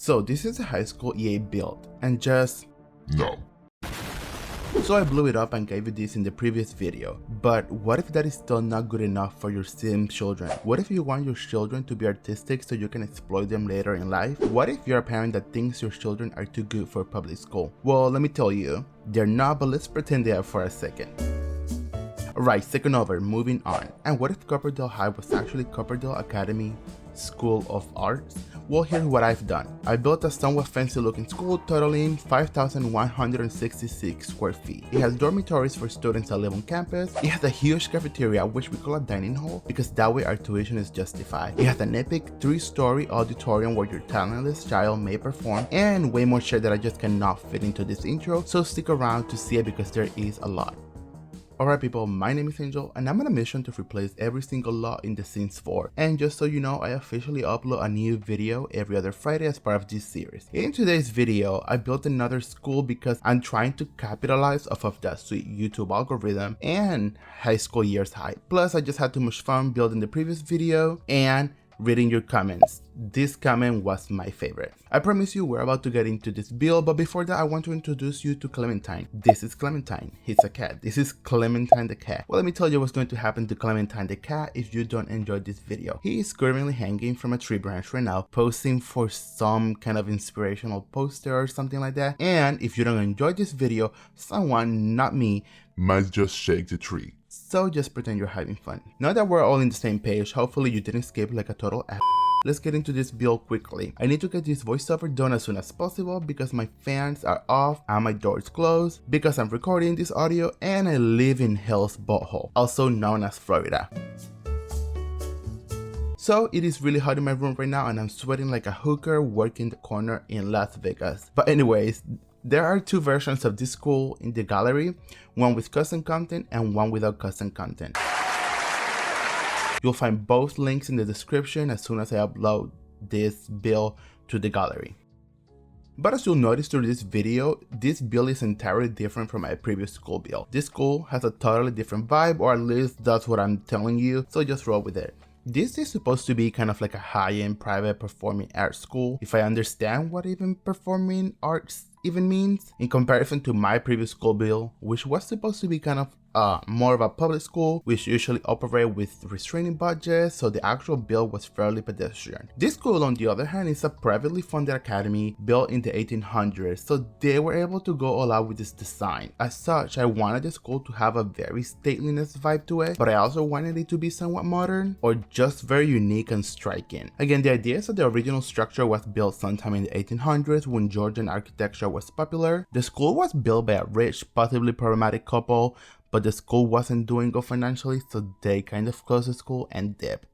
So this is a high school EA build, and just No. so I blew it up and gave you this in the previous video. But what if that is still not good enough for your sim children? What if you want your children to be artistic so you can exploit them later in life? What if you're a parent that thinks your children are too good for public school? Well, let me tell you, they're not, but let's pretend they are for a second. Alright, second over, moving on. And what if Copperdale High was actually Copperdale Academy School of Arts? Well, here's what I've done. I built a somewhat fancy looking school totaling 5,166 square feet. It has dormitories for students that live on campus. It has a huge cafeteria, which we call a dining hall, because that way our tuition is justified. It has an epic 3-story auditorium where your talentless child may perform, and way more shit that I just cannot fit into this intro, so stick around to see it because there is a lot. Alright people, my name is Angel and I'm on a mission to replace every single lot in The Sims 4. And just so you know, I officially upload a new video every other Friday as part of this series. In today's video, I built another school because I'm trying to capitalize off of that sweet YouTube algorithm and high school years hype. Plus, I just had too much fun building the previous video and reading your comments. This comment was my favorite. I promise you we're about to get into this build, but before that I want to introduce you to Clementine. This is Clementine. He's a cat. This is Clementine the cat. Well, let me tell you what's going to happen to Clementine the cat if you don't enjoy this video. He is currently hanging from a tree branch right now, posing for some kind of inspirational poster or something like that. And if you don't enjoy this video, someone, not me, Might just shake the tree. so just pretend you're having fun. Now that we're all on the same page, hopefully you didn't skip like a total ass. Let's get into this build quickly. I need to get this voiceover done as soon as possible because my fans are off and my door is closed because I'm recording this audio and I live in Hell's Butthole, also known as Florida. So it is really hot in my room right now and I'm sweating like a hooker working the corner in Las Vegas. But anyways, there are two versions of this school in the gallery, one with custom content and one without custom content. You'll find both links in the description as soon as I upload this build to the gallery. But as you'll notice through this video, this build is entirely different from my previous school build. This school has a totally different vibe, or at least that's what I'm telling you, so just roll with it. This is supposed to be kind of like a high-end private performing arts school, if I understand what even performing arts even means, in comparison to my previous school build, which was supposed to be kind of more of a public school, which usually operate with restraining budgets, so the actual build was fairly pedestrian. This school, on the other hand, is a privately funded academy built in the 1800s, so they were able to go all out with this design. As such, I wanted the school to have a very stateliness vibe to it, but I also wanted it to be somewhat modern, or just very unique and striking. Again, the idea is that the original structure was built sometime in the 1800s when Georgian architecture was popular. The school was built by a rich, possibly problematic couple, but the school wasn't doing good financially, so they kind of closed the school and dipped.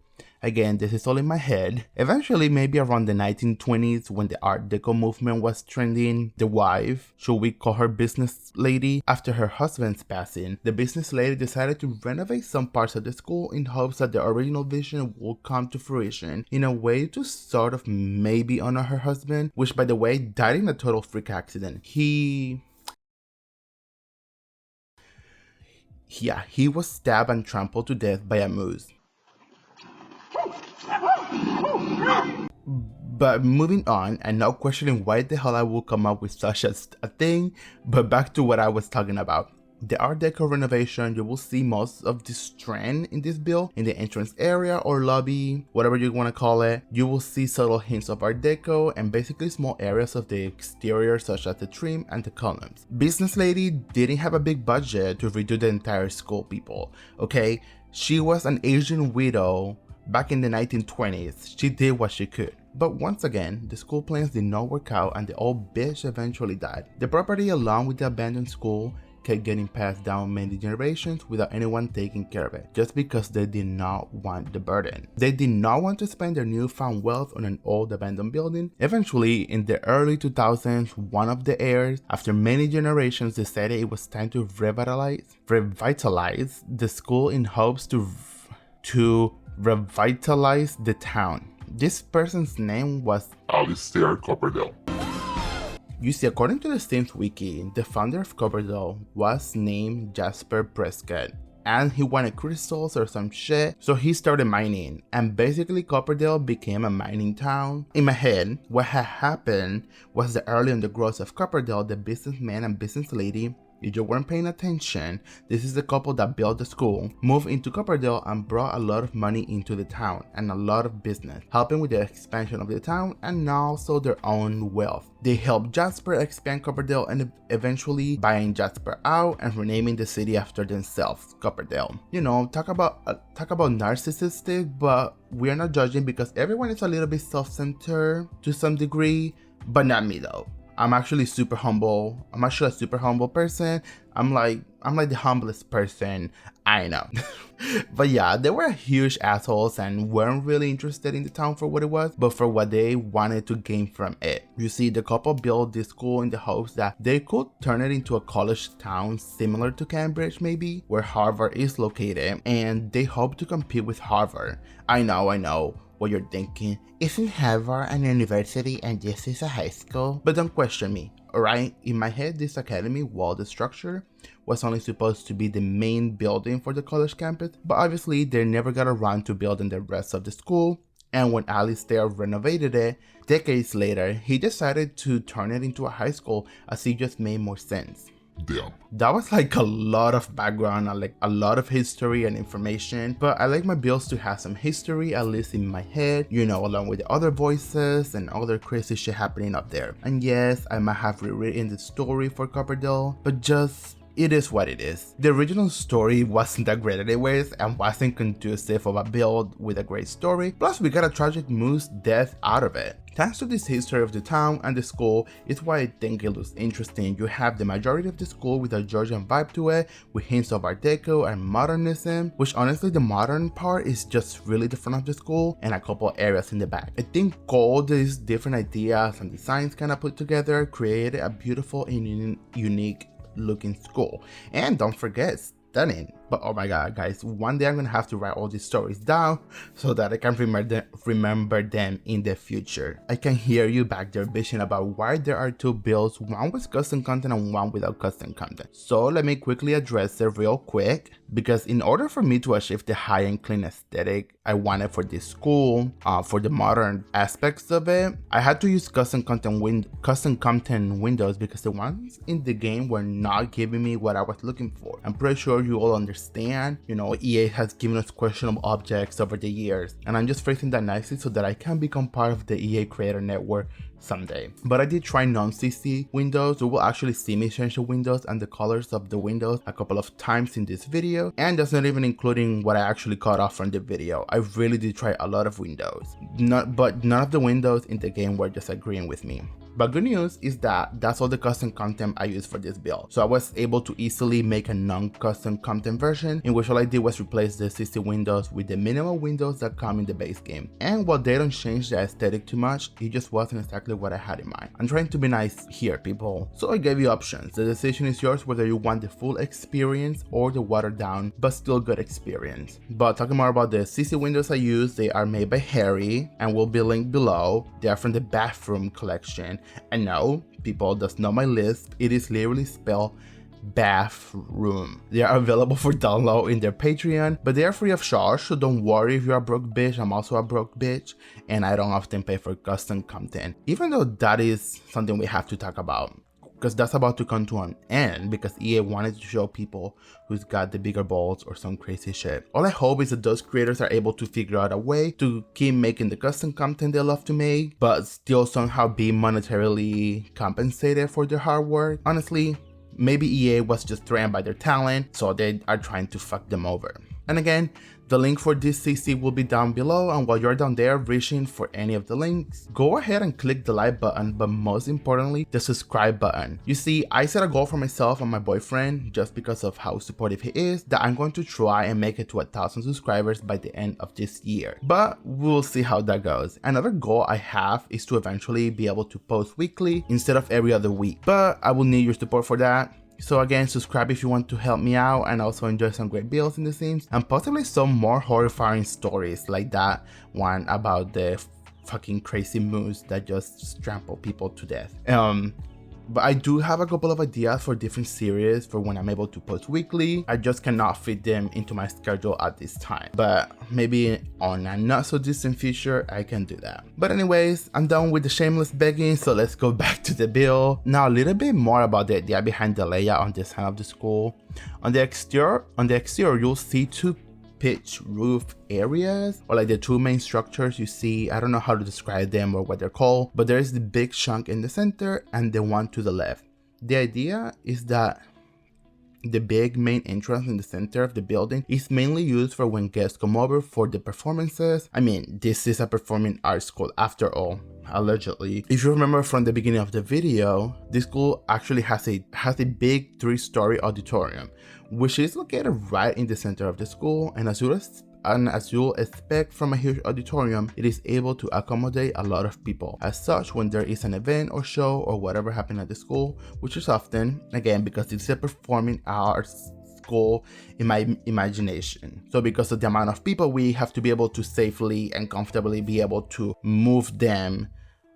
Again, this is all in my head. Eventually, maybe around the 1920s, when the Art Deco movement was trending, the wife, should we call her business lady, after her husband's passing, the business lady decided to renovate some parts of the school in hopes that the original vision would come to fruition, in a way to sort of maybe honor her husband, which by the way died in a total freak accident. He was stabbed and trampled to death by a moose. But moving on, and not questioning why the hell I would come up with such a thing, but back to what I was talking about. The Art Deco renovation, you will see most of this trend in this build. In the entrance area or lobby, whatever you want to call it, you will see subtle hints of Art Deco and basically small areas of the exterior such as the trim and the columns. Business lady didn't have a big budget to redo the entire school, people, okay? She was an Asian widow back in the 1920s. She did what she could. But once again, the school plans did not work out and the old bitch eventually died. The property, along with the abandoned school, kept getting passed down many generations without anyone taking care of it, just because they did not want the burden. They did not want to spend their newfound wealth on an old abandoned building. Eventually, in the early 2000s, one of the heirs, after many generations, decided it was time to revitalize the school in hopes to revitalize the town. This person's name was Alistair Copperdale. You see, according to the Sims wiki, the founder of Copperdale was named Jasper Prescott. and he wanted crystals or some shit, so he started mining, and basically Copperdale became a mining town. In my head, what had happened was that early in the growth of Copperdale, the businessman and business lady, if you weren't paying attention, this is the couple that built the school, moved into Copperdale and brought a lot of money into the town and a lot of business, helping with the expansion of the town and also their own wealth. They helped Jasper expand Copperdale and eventually buying Jasper out and renaming the city after themselves, Copperdale. You know, talk about narcissistic, but we're not judging because everyone is a little bit self-centered to some degree, but not me though. I'm actually super humble. I'm actually a super humble person. I'm like the humblest person I know. But yeah, they were huge assholes and weren't really interested in the town for what it was, but for what they wanted to gain from it. You see, the couple built this school in the hopes that they could turn it into a college town similar to Cambridge maybe, where Harvard is located, and they hope to compete with Harvard. I know what you're thinking. Isn't Harvard an university and this is a high school? But don't question me, alright? In my head, this academy, while the structure was only supposed to be the main building for the college campus, but obviously they never got around to building the rest of the school, and when Alistair renovated it, decades later, he decided to turn it into a high school as it just made more sense. Damn. That was like a lot of background and like a lot of history and information, but I like my builds to have some history, at least in my head, you know, along with the other voices and other crazy shit happening up there. And yes, I might have rewritten the story for Copperdale, but just it is what it is. The original story wasn't that great anyways and wasn't conducive of a build with a great story, plus we got a tragic moose death out of it. Thanks to this history of the town and the school is why I think it looks interesting. You have the majority of the school with a Georgian vibe to it, with hints of Art Deco and modernism, which honestly the modern part is just really the front of the school and a couple areas in the back. I think all these different ideas and designs kind of put together created a beautiful and unique looking school, and don't forget, stunning. But oh my god guys, one day I'm gonna have to write all these stories down so that I can remember them in the future. I can hear you back there bitching about why there are two builds, one with custom content and one without custom content. So let me quickly address it real quick, because in order for me to achieve the high and clean aesthetic I wanted for this school, for the modern aspects of it, I had to use custom content windows because the ones in the game were not giving me what I was looking for. I'm pretty sure you all understand, you know, EA has given us questionable objects over the years, and I'm just phrasing that nicely so that I can become part of the EA Creator Network someday. But I did try non-CC windows. You will actually see me change the windows and the colors of the windows a couple of times in this video, and that's not even including what I actually cut off from the video. I really did try a lot of windows, but none of the windows in the game were just agreeing with me. But good news is that that's all the custom content I used for this build. So I was able to easily make a non-custom content version in which all I did was replace the CC windows with the minimal windows that come in the base game. And while they don't change the aesthetic too much, it just wasn't exactly what I had in mind. I'm trying to be nice here, people. So I gave you options. The decision is yours whether you want the full experience or the watered down but still good experience. But talking more about the CC windows I use, they are made by Harry and will be linked below. They are from the bathroom collection. And no, people does know my list, it is literally spelled bathroom. They are available for download in their Patreon, but they are free of charge, so don't worry if you're a broke bitch. I'm also a broke bitch, and I don't often pay for custom content, even though that is something we have to talk about, because that's about to come to an end because EA wanted to show people who's got the bigger balls or some crazy shit. All I hope is that those creators are able to figure out a way to keep making the custom content they love to make, but still somehow be monetarily compensated for their hard work. Honestly, maybe EA was just threatened by their talent, so they are trying to fuck them over. And again, the link for this CC will be down below, and while you're down there reaching for any of the links, go ahead and click the like button, but most importantly, the subscribe button. You see, I set a goal for myself and my boyfriend, just because of how supportive he is, that I'm going to try and make it to 1,000 subscribers by the end of this year. But we'll see how that goes. Another goal I have is to eventually be able to post weekly instead of every other week, but I will need your support for that. So again, subscribe if you want to help me out and also enjoy some great builds in The Sims and possibly some more horrifying stories like that one about the fucking crazy moose that just trample people to death. But I do have a couple of ideas for different series for when I'm able to post weekly. I just cannot fit them into my schedule at this time. But maybe on a not so distant future, I can do that. But anyways, I'm done with the shameless begging, so let's go back to the build. Now a little bit more about the idea behind the layout on this side of the school. On the exterior, you'll see two pitch roof areas, or like the two main structures you see. I don't know how to describe them or what they're called, but there is the big chunk in the center and the one to the left. The idea is that the big main entrance in the center of the building is mainly used for when guests come over for the performances. I mean, this is a performing arts school after all, allegedly. If you remember from the beginning of the video, this school actually has a big 3-story auditorium, which is located right in the center of the school, and as you'll expect from a huge auditorium, it is able to accommodate a lot of people. As such, when there is an event or show or whatever happening at the school, which is often, again, because it's a performing arts school in my imagination. So because of the amount of people, we have to be able to safely and comfortably be able to move them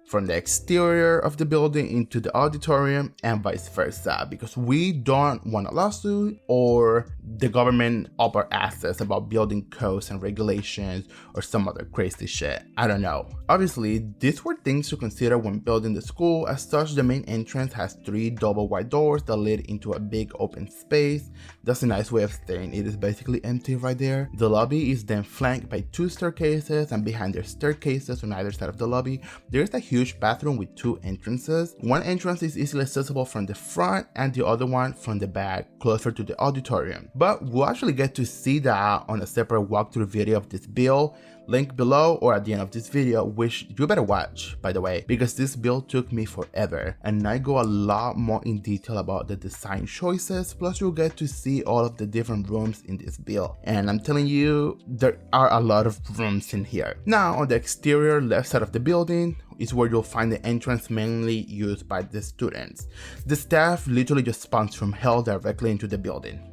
from the exterior of the building into the auditorium and vice versa, because we don't want a lawsuit or the government up our asses about building codes and regulations or some other crazy shit. I don't know. Obviously, these were things to consider when building the school. As such, the main entrance has 3 double wide doors that lead into a big open space. That's a nice way of saying it is basically empty right there. The lobby is then flanked by 2 staircases, and behind the staircases on either side of the lobby, there is a huge bathroom with 2 entrances. One entrance is easily accessible from the front and the other one from the back, closer to the auditorium. But we'll actually get to see that on a separate walkthrough video of this build, link below or at the end of this video, which you better watch, by the way, because this build took me forever and I go a lot more in detail about the design choices, plus you'll get to see all of the different rooms in this build, and I'm telling you, there are a lot of rooms in here. Now on the exterior left side of the building is where you'll find the entrance mainly used by the students. The staff literally just spawns from hell directly into the building.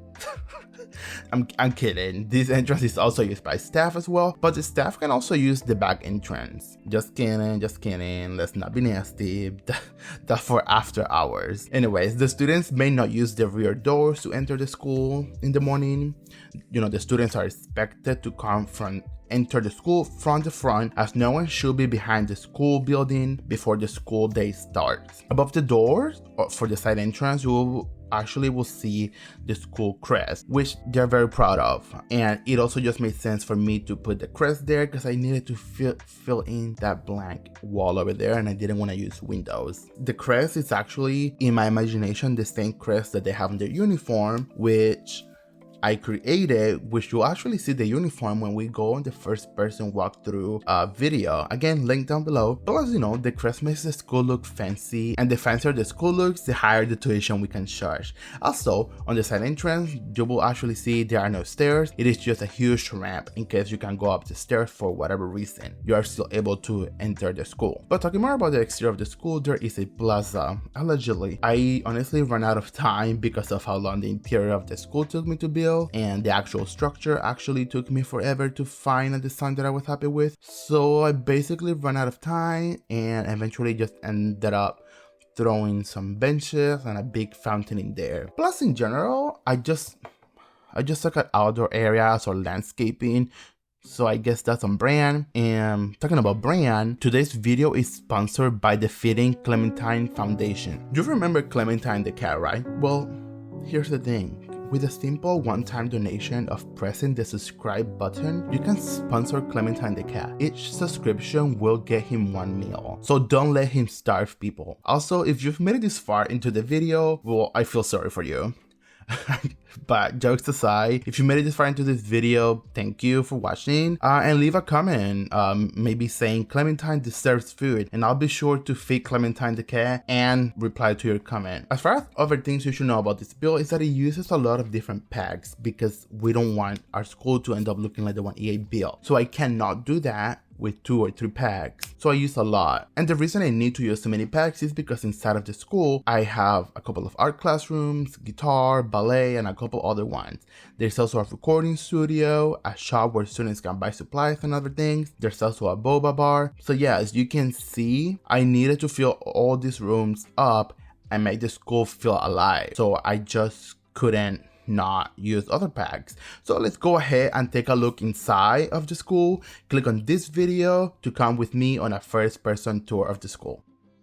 I'm kidding. This entrance is also used by staff as well, but the staff can also use the back entrance. Just kidding. Let's not be nasty. That's for after hours. Anyways, the students may not use the rear doors to enter the school in the morning. You know, the students are expected to enter the school from the front, as no one should be behind the school building before the school day starts. Above the doors for the side entrance, you will see the school crest, which they're very proud of, and it also just made sense for me to put the crest there because I needed to fill in that blank wall over there, and I didn't want to use windows. The crest is actually, in my imagination, the same crest that they have in their uniform, which I created, which you'll actually see the uniform when we go on the first person walkthrough video. Again, link down below. Plus, you know, the crest makes the school look fancy, and the fancier the school looks, the higher the tuition we can charge. Also, on the side entrance, you will actually see there are no stairs. It is just a huge ramp in case you can go up the stairs for whatever reason. You are still able to enter the school. But talking more about the exterior of the school, there is a plaza, allegedly. I honestly ran out of time because of how long the interior of the school took me to build, and the actual structure actually took me forever to find a design that I was happy with. So I basically ran out of time and eventually just ended up throwing some benches and a big fountain in there. Plus, in general, I just suck at outdoor areas or landscaping, so I guess that's on brand. And talking about brand, today's video is sponsored by the Fitting Clementine Foundation. You remember Clementine the cat, right? Well, here's the thing. With a simple one-time donation of pressing the subscribe button, you can sponsor Clementine the cat. Each subscription will get him 1 meal, so don't let him starve, people. Also, if you've made it this far into the video, well, I feel sorry for you. But jokes aside, if you made it this far into this video, thank you for watching, and leave a comment, maybe saying Clementine deserves food, and I'll be sure to feed Clementine the cat and reply to your comment. As far as other things you should know about this build is that it uses a lot of different packs because we don't want our school to end up looking like the one EA built. So I cannot do that with 2 or 3 packs, so I use a lot. And the reason I need to use so many packs is because inside of the school I have a couple of art classrooms, guitar, ballet, and a couple other ones. There's also a recording studio, a shop where students can buy supplies and other things. There's also a boba bar. So yeah, as you can see, I needed to fill all these rooms up and make the school feel alive. So I just couldn't not use other packs. So let's go ahead and take a look inside of the school. Click on this video to come with me on a first person tour of the school.